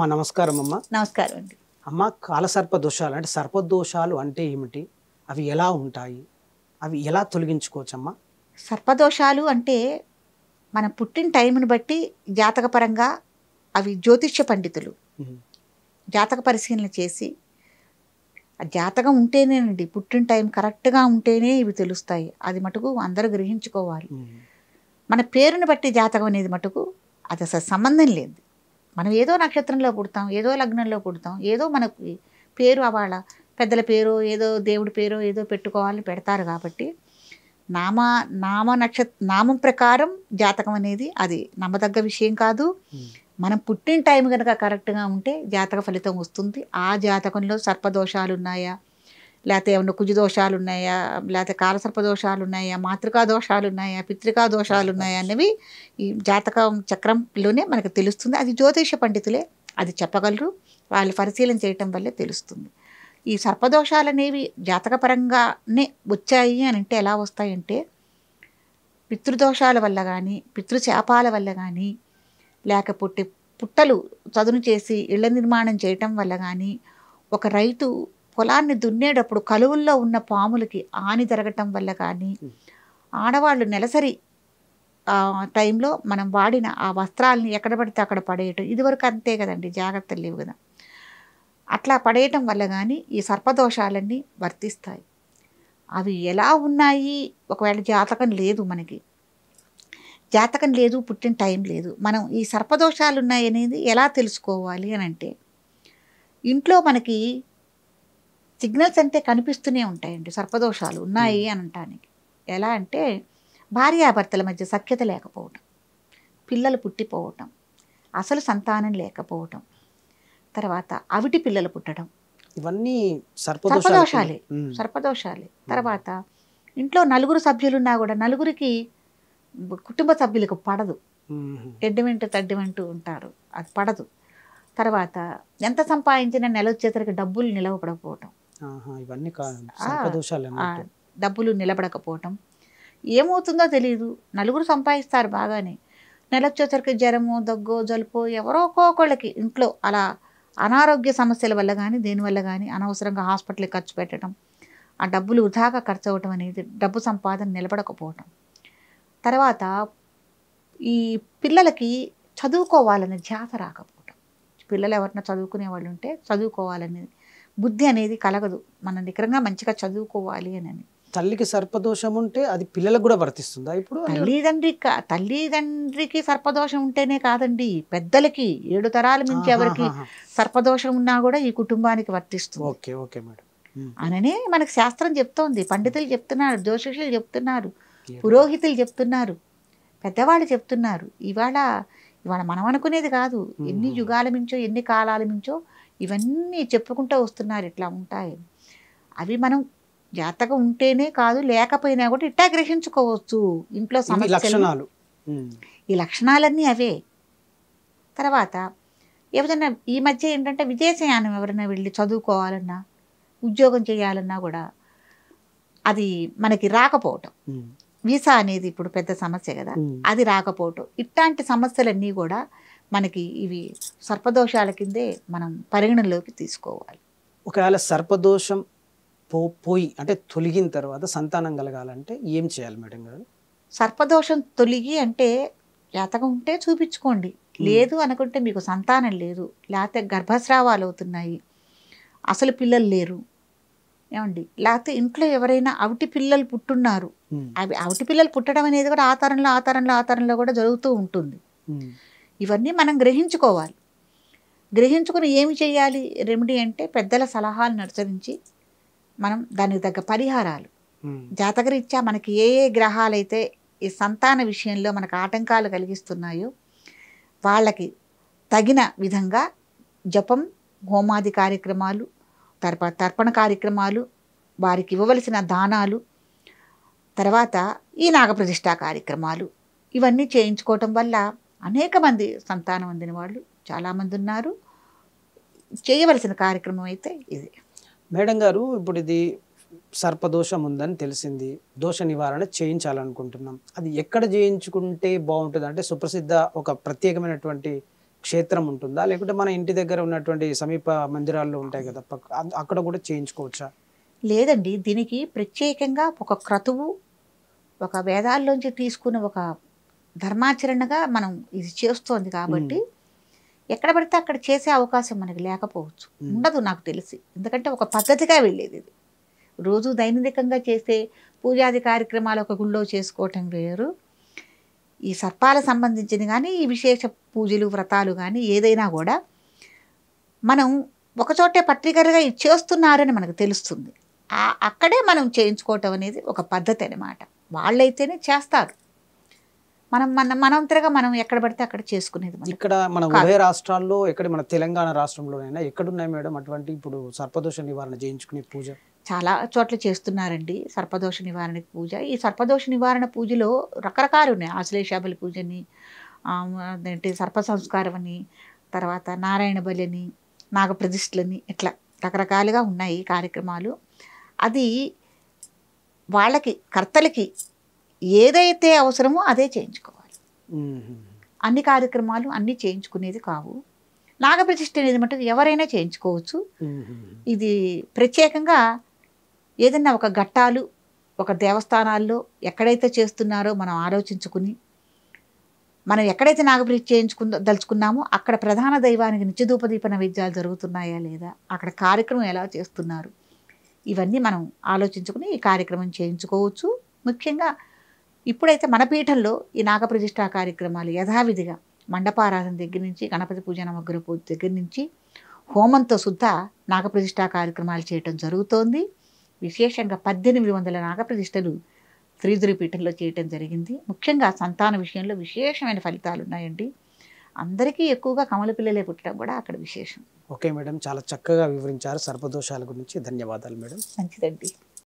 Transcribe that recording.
అమ్మ నమస్కారం అమ్మ. నమస్కారం అండి. అమ్మ కాలసర్ప దోషాలు అంటే సర్పదోషాలు అంటే ఏమిటి? అవి ఎలా ఉంటాయి? అవి ఎలా తొలగించుకోవచ్చమ్మా? సర్పదోషాలు అంటే మన పుట్టిన టైంని బట్టి జాతకపరంగా అవి జ్యోతిష్య పండితులు ఉమ్, జాతక పరిశీలన చేసి ఆ జాతకం ఉంటేనేనండి, పుట్టిన టైం కరెక్ట్గా ఉంటేనే ఇవి తెలుస్తాయి. అది మటుకు అందరూ గ్రహించుకోవాలి. ఉమ్, మన పేరుని బట్టి జాతకం అనేది మటుకు అది అసలు సంబంధం లేదు. మనం ఏదో నక్షత్రంలో పుడతాం, ఏదో లగ్నంలో పుడతాం, ఏదో మనకి పేరు అవాళ పెద్దల పేరు ఏదో దేవుడి పేరు ఏదో పెట్టుకోవాలని పెడతారు. కాబట్టి నామం ప్రకారం జాతకం అనేది అది నమ్మదగ్గ విషయం కాదు. ఉమ్, మనం పుట్టిన టైం కనుక కరెక్ట్గా ఉంటే జాతక ఫలితం వస్తుంది. ఆ జాతకంలో సర్పదోషాలు ఉన్నాయా, లేకపోతే ఏమన్నా కుజు దోషాలు ఉన్నాయా, లేకపోతే కాలసర్ప దోషాలు ఉన్నాయా, మాతృకా దోషాలు ఉన్నాయా, పితృకా దోషాలు ఉన్నాయా అనేవి ఈ జాతకం చక్రంలోనే మనకు తెలుస్తుంది. అది జ్యోతిష పండితులే అది చెప్పగలరు. వాళ్ళు పరిశీలన చేయటం వల్లే తెలుస్తుంది. ఈ సర్పదోషాలు అనేవి జాతకపరంగానే వచ్చాయి అని అంటే ఎలా వస్తాయంటే పితృదోషాల వల్ల కానీ, పితృశాపాల వల్ల కానీ, లేకపోతే పుట్టలు చదును చేసి ఇళ్ల నిర్మాణం చేయటం వల్ల కానీ, ఒక రైతు పొలాన్ని దున్నేటప్పుడు కలువుల్లో ఉన్న పాములకి హాని జరగటం వల్ల కానీ, ఆడవాళ్ళు నెలసరి టైంలో మనం వాడిన ఆ వస్త్రాలని ఎక్కడ పడితే అక్కడ పడేయటం, ఇదివరకు అంతే కదండి, జాగ్రత్తలు లేవు కదా, అట్లా పడేయటం వల్ల కానీ ఈ సర్పదోషాలన్నీ వర్తిస్తాయి. అవి ఎలా ఉన్నాయి, ఒకవేళ జాతకం లేదు, మనకి జాతకం లేదు, పుట్టిన టైం లేదు, మనం ఈ సర్పదోషాలు ఉన్నాయి అనేది ఎలా తెలుసుకోవాలి అని అంటే ఇంట్లో మనకి సిగ్నల్స్ అంటే కనిపిస్తూనే ఉంటాయండి. సర్పదోషాలు ఉన్నాయి అని అనటానికి ఎలా అంటే భార్యాభర్తల మధ్య సఖ్యత లేకపోవటం, పిల్లలు పుట్టిపోవటం, అసలు సంతానం లేకపోవటం, తర్వాత అవిటి పిల్లలు పుట్టడం, ఇవన్నీ సర్పదోషాలే. సర్పదోషాలే. తర్వాత ఇంట్లో నలుగురు సభ్యులున్నా కూడా నలుగురికి కుటుంబ సభ్యులకు పడదు, ఎడ్డమెంటు తడ్డమంటూ ఉంటారు, అది పడదు. తర్వాత ఎంత సంపాదించినా నెల వచ్చేసరికి డబ్బులు నిలవపడకపోవటం, ఇవన్నీ సర్పదోషాలు అన్నట్టు. డబ్బులు నిలబడకపోవటం, ఏమవుతుందో తెలియదు. నలుగురు సంపాదిస్తారు బాగానే, నెల వచ్చేసరికి జ్వరమో దగ్గో జలుపో ఎవరో ఒక్కొక్కళ్ళకి ఇంట్లో అలా అనారోగ్య సమస్యల వల్ల కానీ దేనివల్ల కానీ అనవసరంగా హాస్పిటల్కి ఖర్చు పెట్టడం, ఆ డబ్బులు వృధాగా ఖర్చు అవ్వటం అనేది, డబ్బు సంపాదన నిలబడకపోవటం. తర్వాత ఈ పిల్లలకి చదువుకోవాలనే ధ్యాస రాకపోవటం. పిల్లలు ఎవరైనా చదువుకునే వాళ్ళు ఉంటే చదువుకోవాలనేది బుద్ధి అనేది కలగదు, మనం నికరంగా మంచిగా చదువుకోవాలి అని. తల్లికి సర్పదోషం ఉంటే అది పిల్లలకు కూడా వర్తిస్తుందా? ఇప్పుడు తల్లిదండ్రికి సర్పదోషం ఉంటేనే కాదండి, పెద్దలకి 7 తరాల నుంచి ఎవరికి సర్పదోషం ఉన్నా కూడా ఈ కుటుంబానికి వర్తిస్తుంది. Okay okay madam. అననే మనకు శాస్త్రం చెప్తోంది, పండితులు చెప్తున్నారు, జ్యోతిషులు చెప్తున్నారు, పురోహితులు చెప్తున్నారు, పెద్దవాళ్ళు చెప్తున్నారు. ఇవాళ మనం అనుకునేది కాదు, ఎన్ని యుగాల మించో ఎన్ని కాలాల మించో ఇవన్నీ చెప్పుకుంటూ వస్తున్నారు ఇట్లా ఉంటాయి. అవి మనం జాతకం ఉంటేనే కాదు, లేకపోయినా కూడా ఇట్టా గ్రహించుకోవచ్చు. ఇంట్లో సమస్యలు, ఈ లక్షణాలన్నీ అవే. తర్వాత ఏదైనా ఈ మధ్య ఏంటంటే విదేశయానం ఎవరైనా వెళ్ళి చదువుకోవాలన్నా ఉద్యోగం చేయాలన్నా కూడా అది మనకి రాకపోవటం, వీసా అనేది ఇప్పుడు పెద్ద సమస్య కదా, అది రాకపోవటం, ఇట్లాంటి సమస్యలన్నీ కూడా మనకి ఇవి సర్పదోషాల కిందే మనం పరిగణనలోకి తీసుకోవాలి. ఒకవేళ సర్పదోషం పోయి అంటే తొలగిన తర్వాత సంతానం కలగాలంటే ఏం చేయాలి మేడం గారు? సర్పదోషం తొలగి అంటే జాతకం ఉంటే చూపించుకోండి, లేదు అనుకుంటే మీకు సంతానం లేదు, లేకపోతే గర్భస్రావాలు అవుతున్నాయి, అసలు పిల్లలు లేరు ఏమండి, లేకపోతే ఇంట్లో ఎవరైనా అవిటి పిల్లలు పుట్టున్నారు, అవి అవిటి పిల్లలు పుట్టడం అనేది కూడా ఆతరంలో కూడా జరుగుతూ ఉంటుంది. ఇవన్నీ మనం గ్రహించుకోవాలి. గ్రహించుకుని ఏమి చేయాలి రెమెడీ అంటే పెద్దల సలహాలను అనుసరించి మనం దానికి తగ్గ పరిహారాలు, జాతకరీత్యా మనకి ఏ ఏ గ్రహాలైతే ఈ సంతాన విషయంలో మనకు ఆటంకాలు కలిగిస్తున్నాయో వాళ్ళకి తగిన విధంగా జపం, హోమాది కార్యక్రమాలు, తర్పణ కార్యక్రమాలు, వారికి ఇవ్వవలసిన దానాలు, తర్వాత ఈ నాగప్రతిష్ఠ కార్యక్రమాలు, ఇవన్నీ చేయించుకోవటం వల్ల అనేక మంది సంతానం అందిన వాళ్ళు చాలామంది ఉన్నారు. చేయవలసిన కార్యక్రమం అయితే ఇది. మేడం గారు, ఇప్పుడు ఇది సర్పదోషం ఉందని తెలిసింది, దోష నివారణ చేయించాలనుకుంటున్నాం, అది ఎక్కడ చేయించుకుంటే బాగుంటుంది? అంటే సుప్రసిద్ధ ఒక ప్రత్యేకమైనటువంటి క్షేత్రం ఉంటుందా, లేకుంటే మన ఇంటి దగ్గర ఉన్నటువంటి సమీప మందిరాల్లో ఉంటాయి కదా అక్కడ కూడా చేయించుకోవచ్చా? లేదండి, దీనికి ప్రత్యేకంగా ఒక క్రతువు, ఒక వేదాల్లోంచి తీసుకున్న ఒక ధర్మాచరణగా మనం ఇది చేస్తోంది కాబట్టి ఎక్కడ పడితే అక్కడ చేసే అవకాశం మనకి లేకపోవచ్చు, ఉండదు నాకు తెలిసి. ఎందుకంటే ఒక పద్ధతిగా వెళ్ళేది ఇది. రోజు దైనందికంగా చేసే పూజాది కార్యక్రమాలు ఒక గుళ్ళో చేసుకోవటం వేరు. ఈ సర్పాలకు సంబంధించింది కానీ ఈ విశేష పూజలు వ్రతాలు కానీ ఏదైనా కూడా మనం ఒకచోటే పర్టికులర్గా ఇది చేస్తున్నారని మనకు తెలుస్తుంది. అక్కడే మనం చేయించుకోవటం అనేది ఒక పద్ధతి అన్నమాట. వాళ్ళైతేనే చేస్తారు, మనంతరగా మనం ఎక్కడ పడితే అక్కడ చేసుకునేది. ఇక్కడ మన ఉభయ రాష్ట్రాల్లో ఎక్కడ, మన తెలంగాణ రాష్ట్రంలోనైనా ఎక్కడున్నాయి మేడం అటువంటి ఇప్పుడు సర్పదోష నివారణ చేయించుకునే పూజ? చాలా చోట్ల చేస్తున్నారండి సర్పదోష నివారణకి పూజ. ఈ సర్పదోష నివారణ పూజలో రకరకాలు ఉన్నాయి. ఆశ్లేషాబలి పూజని, అదేంటి సర్ప సంస్కారం అని, తర్వాత నారాయణ బలి అని, నాగప్రతిష్ఠలని, ఇట్లా రకరకాలుగా ఉన్నాయి కార్యక్రమాలు. అది వాళ్ళకి కర్తలకి ఏదైతే అవసరమో అదే చేయించుకోవాలి. అన్ని కార్యక్రమాలు అన్నీ చేయించుకునేది కావు. నాగప్రతిష్ఠ అనేది మటుకు ఎవరైనా చేయించుకోవచ్చు. ఇది ప్రత్యేకంగా ఏదన్నా ఒక ఘట్టాలు, ఒక దేవస్థానాల్లో ఎక్కడైతే చేస్తున్నారో మనం ఆలోచించుకుని, మనం ఎక్కడైతే నాగప్రతిష్ఠ దలుచుకున్నామో అక్కడ ప్రధాన దైవానికి నిత్యధూపదీప నైవేద్యాలు జరుగుతున్నాయా లేదా, అక్కడ కార్యక్రమం ఎలా చేస్తున్నారు, ఇవన్నీ మనం ఆలోచించుకుని ఈ కార్యక్రమం చేయించుకోవచ్చు. ముఖ్యంగా ఇప్పుడైతే మన పీఠంలో ఈ నాగప్రతిష్ఠా కార్యక్రమాలు యథావిధిగా మండపారాధన దగ్గర నుంచి, గణపతి పూజ నవగ్రహ పూజ దగ్గర నుంచి హోమంతో సుద్ధా నాగప్రతిష్ఠా కార్యక్రమాలు చేయటం జరుగుతోంది. విశేషంగా 1800 నాగప్రతిష్ఠలు శ్రీధరి పీఠంలో చేయటం జరిగింది. ముఖ్యంగా సంతాన విషయంలో విశేషమైన ఫలితాలు ఉన్నాయండి. అందరికీ ఎక్కువగా కమల పిల్లలే పుట్టడం కూడా అక్కడ విశేషం. ఓకే మేడం, చాలా చక్కగా వివరించారు సర్పదోషాల గురించి. ధన్యవాదాలు మేడం. మంచిదండి.